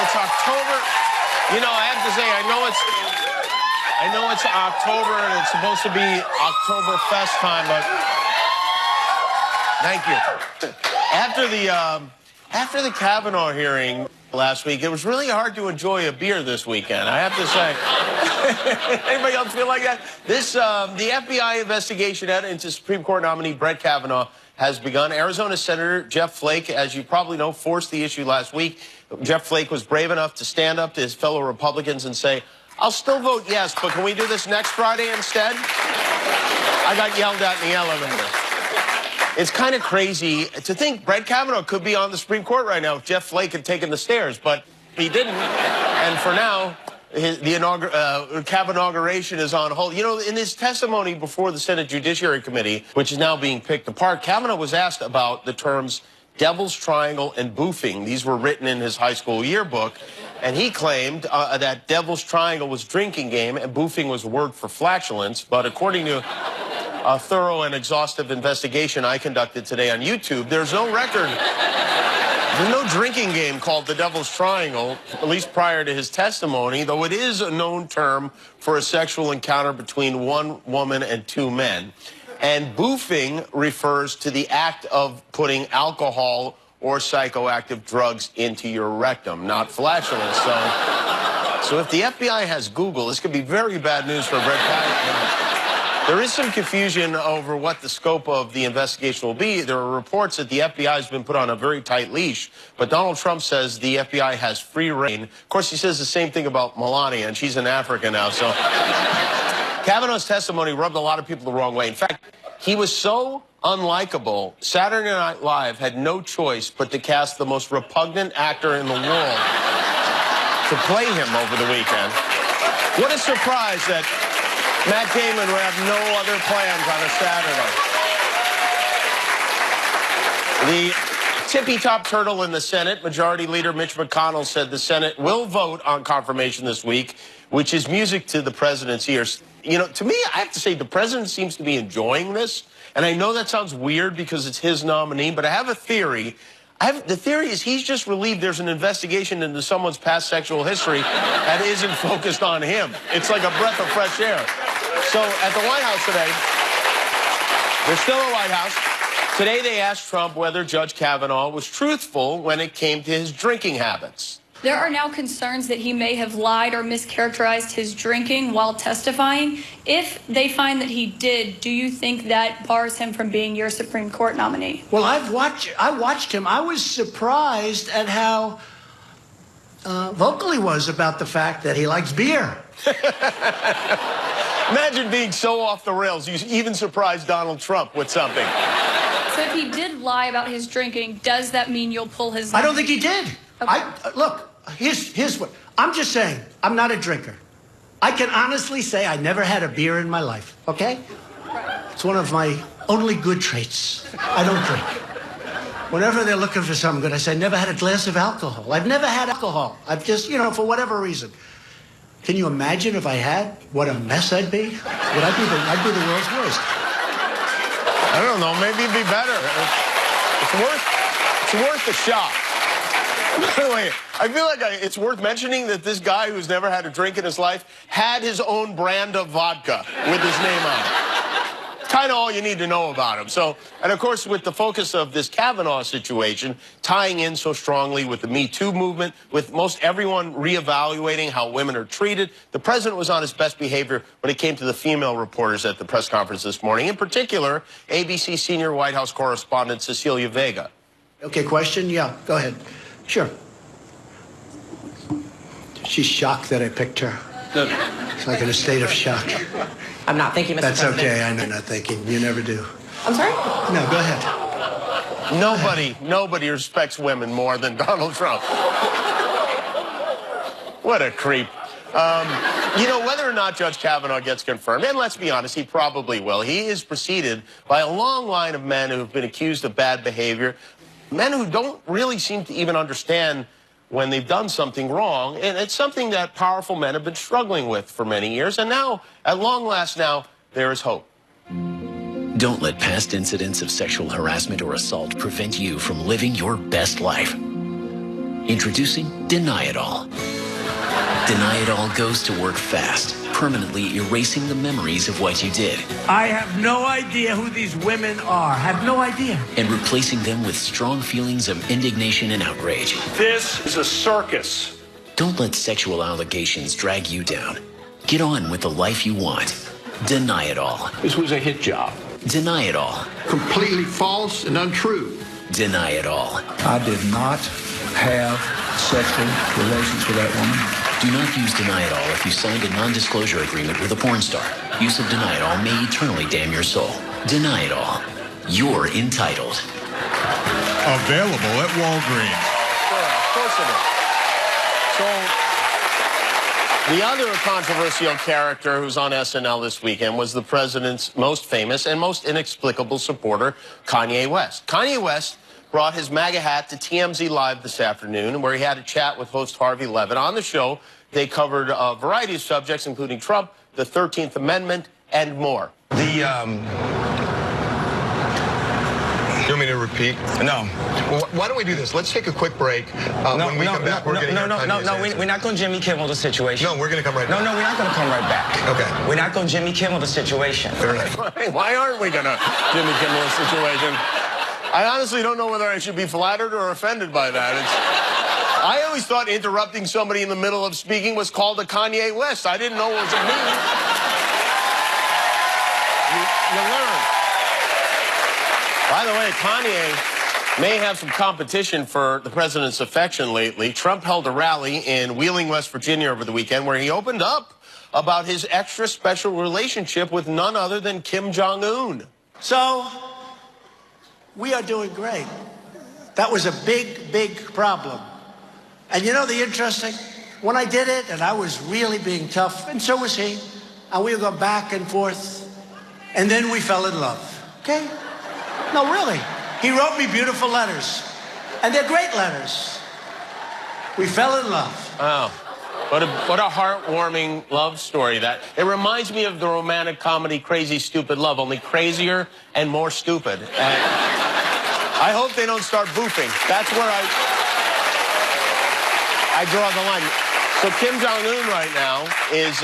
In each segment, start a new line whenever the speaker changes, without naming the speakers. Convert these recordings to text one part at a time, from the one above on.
It's October. You know, I have to say, I know it's October and it's supposed to be Oktoberfest time, but thank you. After the Kavanaugh hearing last week, it was really hard to enjoy a beer this weekend, I have to say. Anybody else feel like that? The FBI investigation into Supreme Court nominee Brett Kavanaugh has begun. Arizona Senator Jeff Flake, as you probably know, forced the issue last week. Jeff Flake was brave enough to stand up to his fellow Republicans and say, I'll still vote yes, but can we do this next Friday instead? I got yelled at in the elevator. It's kind of crazy to think Brett Kavanaugh could be on the Supreme Court right now if Jeff Flake had taken the stairs, but he didn't. And for now, the Kavanaugh inauguration is on hold. You know, in his testimony before the Senate Judiciary Committee, which is now being picked apart, Kavanaugh was asked about the terms devil's triangle and boofing. These were written in his high school yearbook, and he claimed that devil's triangle was drinking game and boofing was a word for flatulence. But according to a thorough and exhaustive investigation I conducted today on YouTube, there's no record. There's no drinking game called the Devil's Triangle, at least prior to his testimony, though it is a known term for a sexual encounter between one woman and two men. And boofing refers to the act of putting alcohol or psychoactive drugs into your rectum, not flatulence. So if the FBI has Google, this could be very bad news for Brett Kavanaugh. There is some confusion over what the scope of the investigation will be. There are reports that the FBI has been put on a very tight leash, but Donald Trump says the FBI has free reign. Of course, he says the same thing about Melania, and she's in Africa now. So Kavanaugh's testimony rubbed a lot of people the wrong way. In fact, he was so unlikable, Saturday Night Live had no choice but to cast the most repugnant actor in the world to play him over the weekend. What a surprise that Matt Damon would have no other plans on a Saturday. The tippy-top turtle in the Senate, Majority Leader Mitch McConnell, said the Senate will vote on confirmation this week, which is music to the president's ears. You know, to me, I have to say, the president seems to be enjoying this. And I know that sounds weird because it's his nominee, but I have a theory. The theory is he's just relieved there's an investigation into someone's past sexual history that isn't focused on him. It's like a breath of fresh air. So at the White House today, there's still a White House. Today they asked Trump whether Judge Kavanaugh was truthful when it came to his drinking habits.
There are now concerns that he may have lied or mischaracterized his drinking while testifying. If they find that he did, do you think that bars him from being your Supreme Court nominee?
Well, I watched him. I was surprised at how vocal he was about the fact that he likes beer.
Imagine being so off the rails, you even surprised Donald Trump with something.
So if he did lie about his drinking, does that mean you'll pull his...
I don't think he did.
Okay.
Look, here's what... I'm just saying, I'm not a drinker. I can honestly say I never had a beer in my life, okay? It's one of my only good traits. I don't drink. Whenever they're looking for something good, I say, I never had a glass of alcohol. I've never had alcohol. I've just, you know, for whatever reason. Can you imagine if I had? What a mess I'd be? I'd be the world's worst.
I don't know, maybe it'd be better. It's worth a shot. By the way, I feel like it's worth mentioning that this guy who's never had a drink in his life had his own brand of vodka with his name on it. Kind of all you need to know about him. So, and of course, with the focus of this Kavanaugh situation tying in so strongly with the Me Too movement, with most everyone reevaluating how women are treated, the president was on his best behavior when it came to the female reporters at the press conference this morning. In particular, ABC senior White House correspondent Cecilia Vega.
Okay, question? Yeah, go ahead. Sure. She's shocked that I picked her. It's like in a state of shock.
I'm not thinking, Mr.
That's
President.
okay. I know you're not thinking. You never do.
I'm sorry?
No, go ahead.
Nobody respects women more than Donald Trump. What a creep. You know, whether or not Judge Kavanaugh gets confirmed, and let's be honest, he probably will, he is preceded by a long line of men who have been accused of bad behavior, men who don't really seem to even understand when they've done something wrong, and it's something that powerful men have been struggling with for many years, and now, at long last now, there is hope.
Don't let past incidents of sexual harassment or assault prevent you from living your best life. Introducing Deny It All. Deny It All goes to work fast, permanently erasing the memories of what you did.
I have no idea who these women are. Have no idea.
And replacing them with strong feelings of indignation and outrage.
This is a circus.
Don't let sexual allegations drag you down. Get on with the life you want. Deny It All.
This was a hit job.
Deny It All.
Completely false and untrue.
Deny It All.
I did not have sexual relations with that woman.
Do not use Deny It All if you signed a non-disclosure agreement with a porn star. Use of Deny It All may eternally damn your soul. Deny It All. You're entitled.
Available at Walgreens.
Sure, of course it is. So, the other controversial character who's on SNL this weekend was the president's most famous and most inexplicable supporter, Kanye West. Kanye West brought his MAGA hat to TMZ Live this afternoon, where he had a chat with host Harvey Levin. On the show, they covered a variety of subjects, including Trump, the 13th Amendment, and more.
You want me to repeat?
No.
Well, why don't we do this? Let's take a quick break. When we come back, we're going to hear Kanye's answer.
We're not going to Jimmy Kimmel the situation.
No, we're going to come right back.
No, we're not going to come right back.
Okay.
We're not going to Jimmy Kimmel the situation.
Fair enough.
Why aren't we going to Jimmy Kimmel the situation? I honestly don't know whether I should be flattered or offended by that. I always thought interrupting somebody in the middle of speaking was called a Kanye West. I didn't know it was a meme. You learn. By the way, Kanye may have some competition for the president's affection lately. Trump held a rally in Wheeling, West Virginia over the weekend where he opened up about his extra special relationship with none other than Kim Jong-un.
So, we are doing great. That was a big, big problem. And you know the interesting, when I did it, and I was really being tough, and so was he, and we would go back and forth, and then we fell in love, okay? No, really. He wrote me beautiful letters, and they're great letters. We fell in love.
Wow. What a heartwarming love story. That it reminds me of the romantic comedy Crazy Stupid Love, only crazier and more stupid. And I hope they don't start boofing. That's where I draw the line. So Kim Jong-un right now is,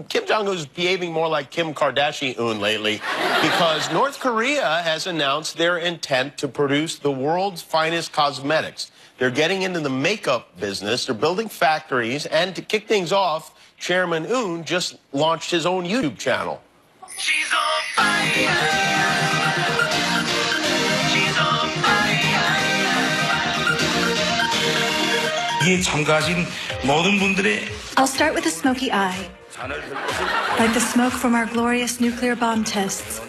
Kim Jong-un is behaving more like Kim Kardashian lately because North Korea has announced their intent to produce the world's finest cosmetics. They're getting into the makeup business. They're building factories. And to kick things off, Chairman Un just launched his own YouTube channel.
She's on fire. She's on fire.
이 참가하신 모든 분들의
I'll start with a smoky eye, like the smoke from our glorious nuclear bomb tests.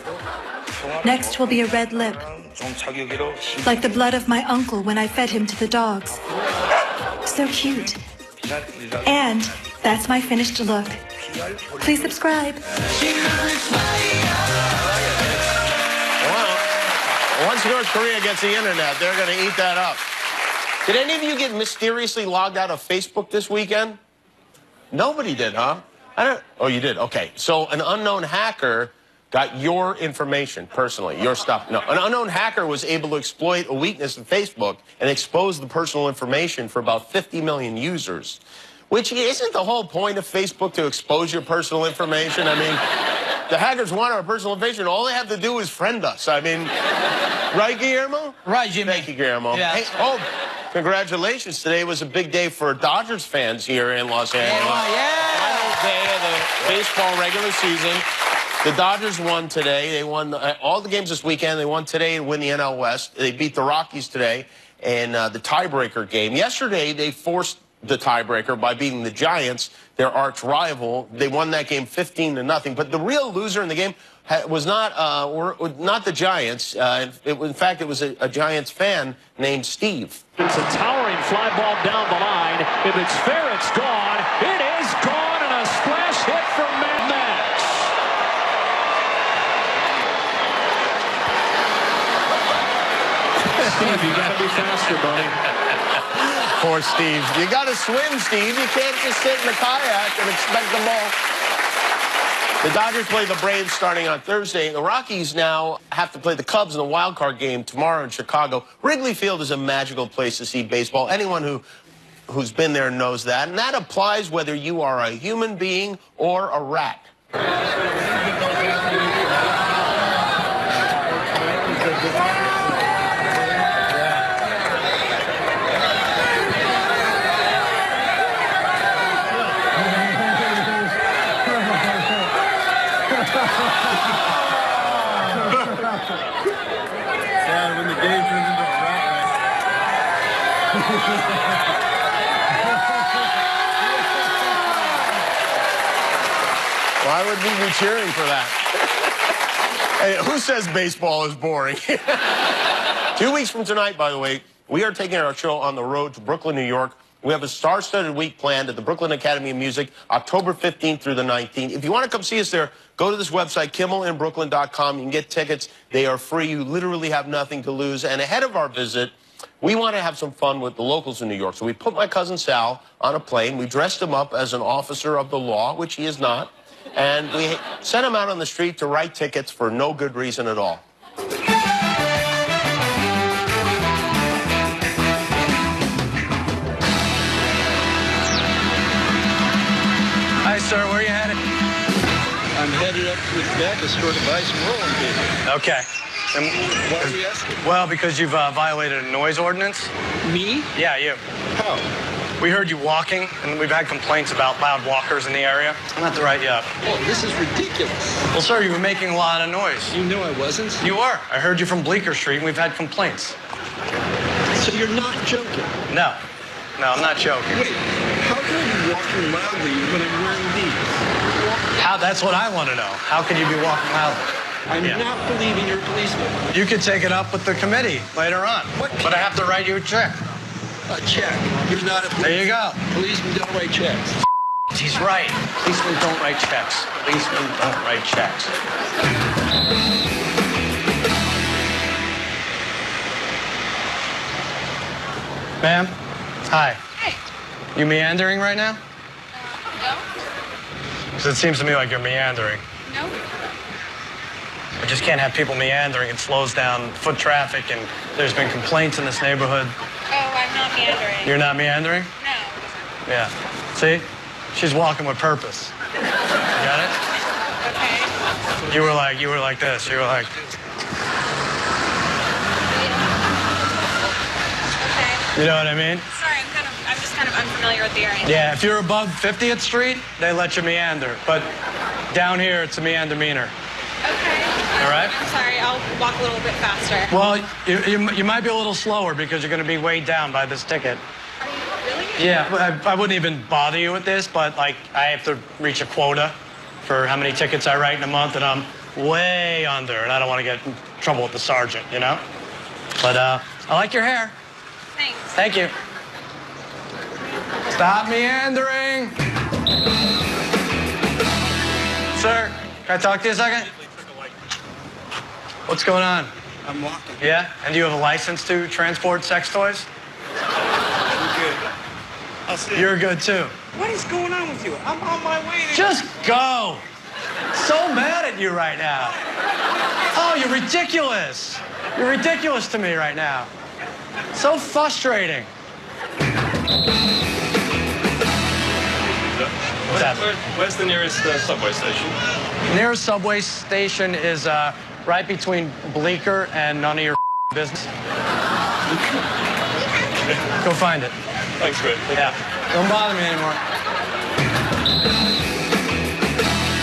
Next will be a red lip, like the blood of my uncle when I fed him to the dogs. So cute. And that's my finished look. Please subscribe.
Well, once North Korea gets the internet, they're going to eat that up. Did any of you get mysteriously logged out of Facebook this weekend? Nobody did, huh? Oh, you did? Okay. So an unknown hacker got your information personally, your stuff. No, an unknown hacker was able to exploit a weakness in Facebook and expose the personal information for about 50 million users, which isn't the whole point of Facebook to expose your personal information. I mean, the hackers want our personal information. All they have to do is friend us. I mean, right, Guillermo?
Right, Jimmy.
Thank you, Guillermo.
Yeah.
Hey, congratulations. Today was a big day for Dodgers fans here in Los Angeles.
Yeah.
Final day of the baseball regular season. The Dodgers won today. They won all the games this weekend. They won today to win the NL West. They beat the Rockies today in the tiebreaker game. Yesterday, they forced the tiebreaker by beating the Giants, their arch rival. They won that game 15-0. But the real loser in the game was not the Giants. In fact, it was a Giants fan named Steve.
It's a towering fly ball down the line. If it's fair, it's gone. It is gone, and a splash hit from Mad Max. Steve, you got to be faster, buddy.
Poor Steve. You got to swim, Steve. You can't just sit in the kayak and expect the ball. The Dodgers play the Braves starting on Thursday. The Rockies now have to play the Cubs in the wild card game tomorrow in Chicago. Wrigley Field is a magical place to see baseball. Anyone who's been there knows that. And that applies whether you are a human being or a rat.
Yeah, when the game turns into a rat
Why would we be cheering for that? Hey, who says baseball is boring? 2 weeks from tonight, by the way, we are taking our show on the road to Brooklyn, New York. We have a star-studded week planned at the Brooklyn Academy of Music, October 15th through the 19th. If you want to come see us there, go to this website, kimmelinbrooklyn.com. You can get tickets. They are free. You literally have nothing to lose. And ahead of our visit, we want to have some fun with the locals in New York. So we put my cousin Sal on a plane. We dressed him up as an officer of the law, which he is not. And we sent him out on the street to write tickets for no good reason at all.
Hi, sir. Where are you headed?
I'm headed up to the tobacco store to buy some rolling paper.
Okay. And
Why are you asking?
well, because you've violated a noise ordinance.
Me?
Yeah, you.
How?
We heard you walking, and we've had complaints about loud walkers in the area. I'm going to have to write you up.
Oh, this is ridiculous.
Well, sir, you were making a lot of noise.
You know I wasn't?
You were. I heard you from Bleecker Street, and we've had complaints.
So you're not joking?
No. No, I'm not joking.
Wait, how can I be walking loudly when I'm wearing these?
That's what I want to know. How can you be walking loudly?
I'm not believing you're a policeman.
You could take it up with the committee later on.
What?
But I have to write you a check.
A check. You're not a policeman.
There you go.
Policemen don't write checks.
He's right. Policemen don't write checks. Policemen don't write checks. Ma'am? Hi.
Hi.
You meandering right now?
No.
Because it seems to me like you're meandering.
No.
We just can't have people meandering. It slows down foot traffic, and there's been complaints in this neighborhood.
Oh, I'm not meandering.
You're not meandering?
No.
Yeah. See? She's walking with purpose. You got it?
Okay.
You were like this. You were like...
Okay.
You know what I mean?
Sorry, I'm just kind of unfamiliar with the area.
Yeah, if you're above 50th Street, they let you meander. But down here, it's a meander-meaner.
Okay.
All right?
I'm sorry, I'll walk a little bit faster.
Well, you might be a little slower because you're going to be weighed down by this ticket.
Are you really?
Yeah, I wouldn't even bother you with this, but, like, I have to reach a quota for how many tickets I write in a month, and I'm way under, and I don't want to get in trouble with the sergeant, you know? But, I like your hair.
Thanks.
Thank you. Stop meandering. Sir, can I talk to you a second? What's going on?
I'm walking.
Yeah? And do you have a license to transport sex toys?
I'm good. I'll see you.
You're good, too.
What is going on with you? I'm on my way to...
Just go. So mad at you right now. Oh, you're ridiculous. You're ridiculous to me right now. So frustrating.
Where's the nearest subway station?
Nearest subway station is right between Bleecker and none of your business. Go find it.
Thanks, Rick.
Yeah. Don't bother me anymore.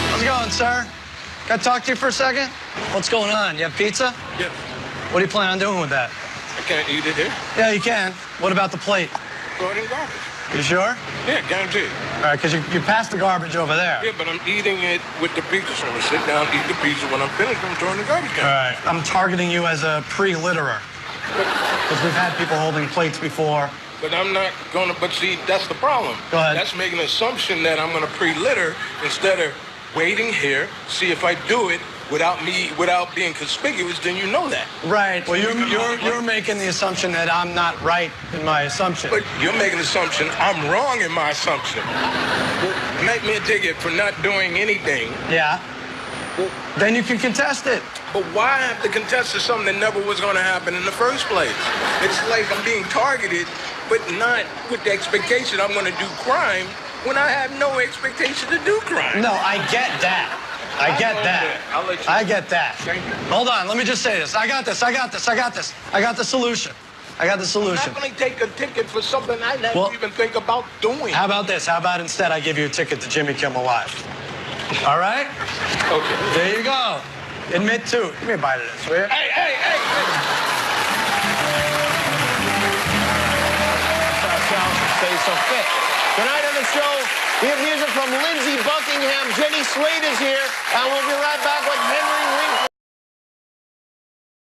How's it going, sir? Can I talk to you for a second? What's going on? You have pizza?
Yeah.
What do you plan on doing with that?
I can't eat it here.
Yeah, you can. What about the plate?
Throw it in garbage.
You sure?
Yeah, guaranteed.
All right, because you passed the garbage over there.
Yeah, but I'm eating it with the pizza. So I'm gonna sit down, eat the pizza. When I'm finished, I'm throwing the garbage can.
All right. I'm targeting you as a pre-litterer. Because we've had people holding plates before.
But I'm not gonna, but see, that's the problem.
Go ahead.
That's making an assumption that I'm gonna pre-litter instead of waiting here, see if I do it, without being conspicuous, then you know that.
Right. Well, you're making the assumption that I'm not right in my assumption.
But you're making an assumption I'm wrong in my assumption. Make me a ticket for not doing anything.
Yeah. Then you can contest it.
But why have to contest something that never was going to happen in the first place? It's like I'm being targeted, but not with the expectation I'm going to do crime when I have no expectation to do crime.
No, I get that. I get that. I get that. Hold on, let me just say this. I got this. I got the solution. I got the solution.
I'm not going to take a ticket for something I never even think about doing.
How about this? How about instead I give you a ticket to Jimmy Kimmel Live? All right?
Okay.
There you go. Admit to. Give me a bite of this, will you?
Hey.
Stay so fit. Tonight on the show, we have music from Lindsey Buckingham. Jenny Slate is here, and we'll be right back with Henry Winkler.